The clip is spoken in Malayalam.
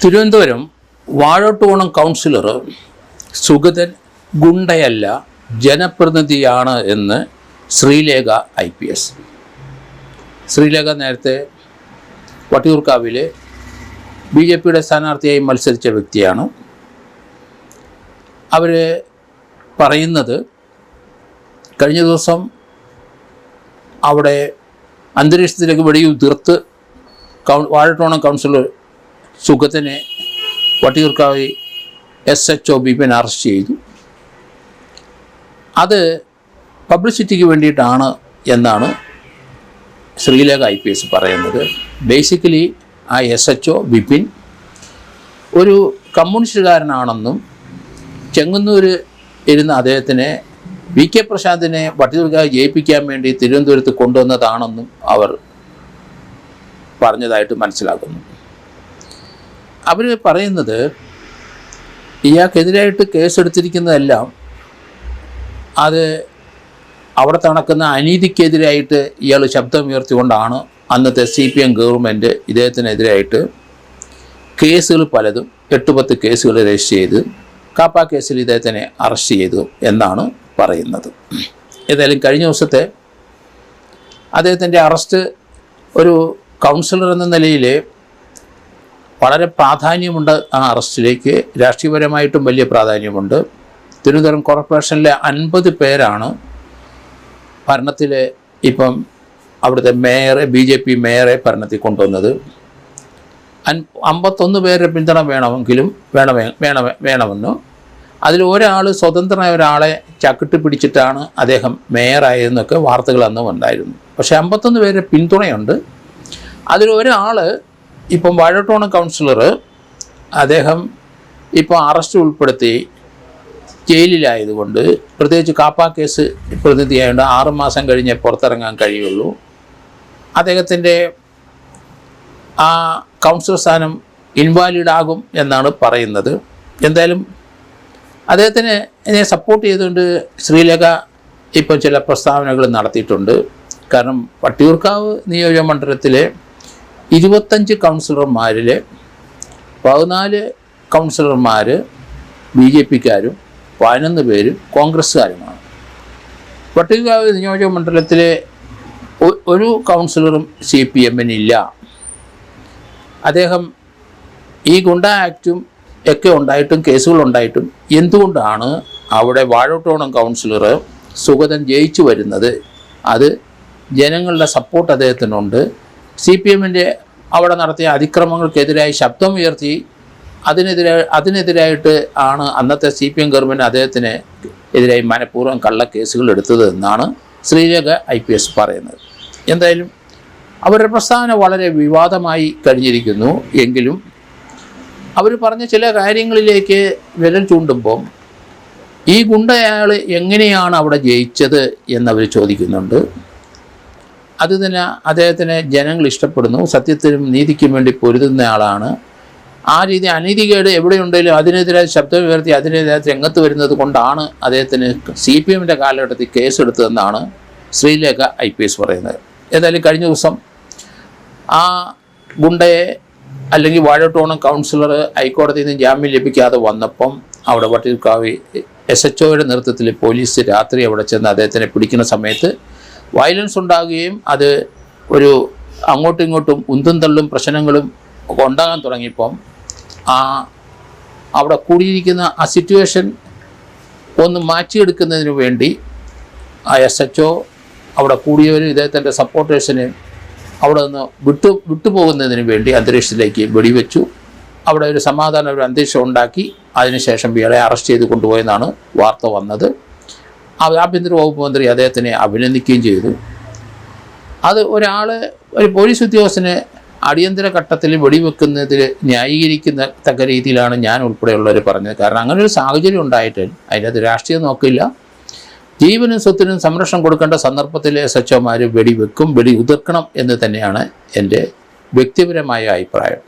തിരുവനന്തപുരം വാഴോട്ടുകോണം കൗൺസിലർ സുഗതൻ ഗുണ്ടയല്ല, ജനപ്രതിനിധിയാണ് എന്ന് ശ്രീലേഖ IPS. ശ്രീലേഖ നേരത്തെ വട്ടിയൂർക്കാവിൽ BJPയുടെ സ്ഥാനാർത്ഥിയായി മത്സരിച്ച വ്യക്തിയാണ്. അവർ പറയുന്നത് കഴിഞ്ഞ ദിവസം അവിടെ അന്തരീക്ഷത്തിലേക്ക് വെടിയുതിർത്ത് വാഴോട്ടുകോണം കൗൺസിലർ സുഗതനെ വട്ടിയൂർക്കാവ് SHO ബിപിൻ അറസ്റ്റ് ചെയ്തു. അത് പബ്ലിസിറ്റിക്ക് വേണ്ടിയിട്ടാണ് എന്നാണ് ശ്രീലേഖ IPS പറയുന്നത്. ബേസിക്കലി ആ SHO ബിപിൻ ഒരു കമ്മ്യൂണിസ്റ്റുകാരനാണെന്നും ചെങ്ങന്നൂർ ഇരുന്ന അദ്ദേഹത്തിനെ VK പ്രശാന്തിനെ വട്ടിയൂർക്കാവ് ജയിപ്പിക്കാൻ വേണ്ടി തിരുവനന്തപുരത്ത് കൊണ്ടുവന്നതാണെന്നും അവർ പറഞ്ഞതായിട്ട് മനസ്സിലാക്കുന്നു. അവർ പറയുന്നത് ഇയാൾക്കെതിരായിട്ട് കേസെടുത്തിരിക്കുന്നതെല്ലാം അത് അവിടെ നടക്കുന്ന അനീതിക്കെതിരായിട്ട് ഇയാൾ ശബ്ദമുയർത്തിക്കൊണ്ടാണ് അന്നത്തെ CPM ഗവൺമെൻറ് ഇദ്ദേഹത്തിനെതിരായിട്ട് കേസുകൾ പലതും 8-10 കേസുകൾ രജിസ്റ്റർ ചെയ്ത് കാപ്പ കേസിൽ ഇദ്ദേഹത്തിനെ അറസ്റ്റ് ചെയ്തു എന്നാണ് പറയുന്നത്. ഏതായാലും കഴിഞ്ഞ ദിവസത്തെ അദ്ദേഹത്തിൻ്റെ അറസ്റ്റ് ഒരു കൗൺസിലർ എന്ന നിലയിൽ വളരെ പ്രാധാന്യമുണ്ട്. ആ അറസ്റ്റിലേക്ക് രാഷ്ട്രീയപരമായിട്ടും വലിയ പ്രാധാന്യമുണ്ട്. തിരുവനന്തപുരം കോർപ്പറേഷനിലെ 50 പേരാണ് ഭരണത്തിൽ ഇപ്പം അവിടുത്തെ മേയറെ BJP മേയറെ ഭരണത്തിൽ കൊണ്ടുവന്നത്. 51 പേരുടെ പിന്തുണ വേണമെന്ന് അതിൽ ഒരാൾ സ്വതന്ത്രനായ ഒരാളെ ചക്കിട്ട് പിടിച്ചിട്ടാണ് അദ്ദേഹം മേയറായതെന്നൊക്കെ വാർത്തകൾ അന്നും ഉണ്ടായിരുന്നു. പക്ഷേ 51 പേരുടെ പിന്തുണയുണ്ട്. അതിലൊരാൾ ഇപ്പം വാഴോട്ടുകോണം കൗൺസിലർ അദ്ദേഹം ഇപ്പോൾ അറസ്റ്റ് ഉൾപ്പെടുത്തി ജയിലിലായതുകൊണ്ട്, പ്രത്യേകിച്ച് കാപ്പ കേസ് പ്രതിനിധിയായതുകൊണ്ട് 6 മാസം കഴിഞ്ഞേ പുറത്തിറങ്ങാൻ കഴിയുള്ളൂ. അദ്ദേഹത്തിൻ്റെ ആ കൗൺസിലർ സ്ഥാനം ഇൻവാലിഡ് ആകും എന്നാണ് പറയുന്നത്. എന്തായാലും അദ്ദേഹത്തിനെ സപ്പോർട്ട് ചെയ്തുകൊണ്ട് ശ്രീലേഖ ഇപ്പോൾ ചില പ്രസ്താവനകൾ നടത്തിയിട്ടുണ്ട്. കാരണം വട്ടിയൂർക്കാവ് നിയോജകമണ്ഡലത്തിലെ 25 കൗൺസിലർമാരിൽ 14 കൗൺസിലർമാർ BJPക്കാരും 11 പേര് കോൺഗ്രസ്സുകാരുമാണ്. വട്ടിയൂർക്കാവ് നിയോജകമണ്ഡലത്തിലെ ഒരു കൗൺസിലറും CPMനില്ല. അദ്ദേഹം ഈ ഗുണ്ട ആക്റ്റും ഒക്കെ ഉണ്ടായിട്ടും കേസുകളുണ്ടായിട്ടും എന്തുകൊണ്ടാണ് അവിടെ വാഴോട്ടുകോണം കൗൺസിലർ സുഗതൻ ജയിച്ചു വരുന്നത്? അത് ജനങ്ങളുടെ സപ്പോർട്ട് അദ്ദേഹത്തിനുണ്ട്. CPMൻ്റെ അവിടെ നടത്തിയ അതിക്രമങ്ങൾക്കെതിരായി ശബ്ദമുയർത്തി അതിനെതിരായിട്ട് ആണ് അന്നത്തെ CPM ഗവൺമെൻറ് അദ്ദേഹത്തിന് എതിരായി മനഃപൂർവ്വം കള്ളക്കേസുകൾ എടുത്തത് എന്നാണ് ശ്രീലേഖ IPS പറയുന്നത്. എന്തായാലും അവരുടെ പ്രസ്താവന വളരെ വിവാദമായി കഴിഞ്ഞിരിക്കുന്നു. എങ്കിലും അവർ പറഞ്ഞ ചില കാര്യങ്ങളിലേക്ക് വിരൽ ചൂണ്ടുമ്പം ഈ ഗുണ്ടയാൾ എങ്ങനെയാണ് അവിടെ ജയിച്ചത് എന്നവർ ചോദിക്കുന്നുണ്ട്. അത് തന്നെ അദ്ദേഹത്തിനെ ജനങ്ങൾ ഇഷ്ടപ്പെടുന്നു. സത്യത്തിനും നീതിക്കും വേണ്ടി പൊരുതുന്ന ആളാണ്. ആ രീതി അനീതികേട് എവിടെയുണ്ടെങ്കിലും അതിനെതിരായി ശബ്ദം ഉയർത്തി അതിനെതിരായി രംഗത്ത് വരുന്നത് കൊണ്ടാണ് അദ്ദേഹത്തിന് CPMൻ്റെ കാലഘട്ടത്തിൽ കേസെടുത്തതെന്നാണ് ശ്രീലേഖ IPS പറയുന്നത്. ഏതായാലും കഴിഞ്ഞ ദിവസം ആ ഗുണ്ടയെ അല്ലെങ്കിൽ വാഴോട്ടുകോണം കൗൺസിലർ ഹൈക്കോടതിയിൽ നിന്ന് ജാമ്യം ലഭിക്കാതെ വന്നപ്പം അവിടെ വട്ടിയൂർക്കാവ് SHOയുടെ നേതൃത്വത്തിൽ പോലീസ് രാത്രി അവിടെ ചെന്ന് അദ്ദേഹത്തിനെ പിടിക്കുന്ന സമയത്ത് വയലൻസ് ഉണ്ടാകുകയും അത് ഒരു അങ്ങോട്ടും ഇങ്ങോട്ടും ഉന്തും തള്ളും പ്രശ്നങ്ങളും ഉണ്ടാകാൻ തുടങ്ങിയപ്പം അവിടെ കൂടിയിരിക്കുന്ന ആ സിറ്റുവേഷൻ ഒന്ന് മാറ്റിയെടുക്കുന്നതിന് വേണ്ടി ആ SHO അവിടെ കൂടിയവരും ഇദ്ദേഹത്തിൻ്റെ സപ്പോർട്ടേഴ്സിന് അവിടെ നിന്ന് വിട്ടുപോകുന്നതിന് വേണ്ടി അന്തരീക്ഷത്തിലേക്ക് വെടിവെച്ചു. അവിടെ ഒരു സമാധാന ഒരു അന്തരീക്ഷം ഉണ്ടാക്കി അതിനുശേഷം ഇയാളെ അറസ്റ്റ് ചെയ്ത് കൊണ്ടുപോയെന്നാണ് വാർത്ത വന്നത്. ആഭ്യന്തര വകുപ്പ് മന്ത്രി അദ്ദേഹത്തിനെ അഭിനന്ദിക്കുകയും ചെയ്തു. അത് ഒരു പോലീസ് ഉദ്യോഗസ്ഥന് അടിയന്തര ഘട്ടത്തിൽ വെടിവെക്കുന്നതിൽ ന്യായീകരിക്കത്തക്ക രീതിയിലാണ് ഞാൻ ഉൾപ്പെടെയുള്ളവർ പറഞ്ഞത്. കാരണം അങ്ങനെ ഒരു സാഹചര്യം ഉണ്ടായിട്ട് അതിനകത്ത് രാഷ്ട്രീയം നോക്കില്ല. ജീവനും സ്വത്തിനും സംരക്ഷണം കൊടുക്കേണ്ട സന്ദർഭത്തിൽ SHOമാർ വെടിവെക്കും, വെടി ഉതിർക്കണം എന്ന് തന്നെയാണ് എൻ്റെ വ്യക്തിപരമായ അഭിപ്രായം.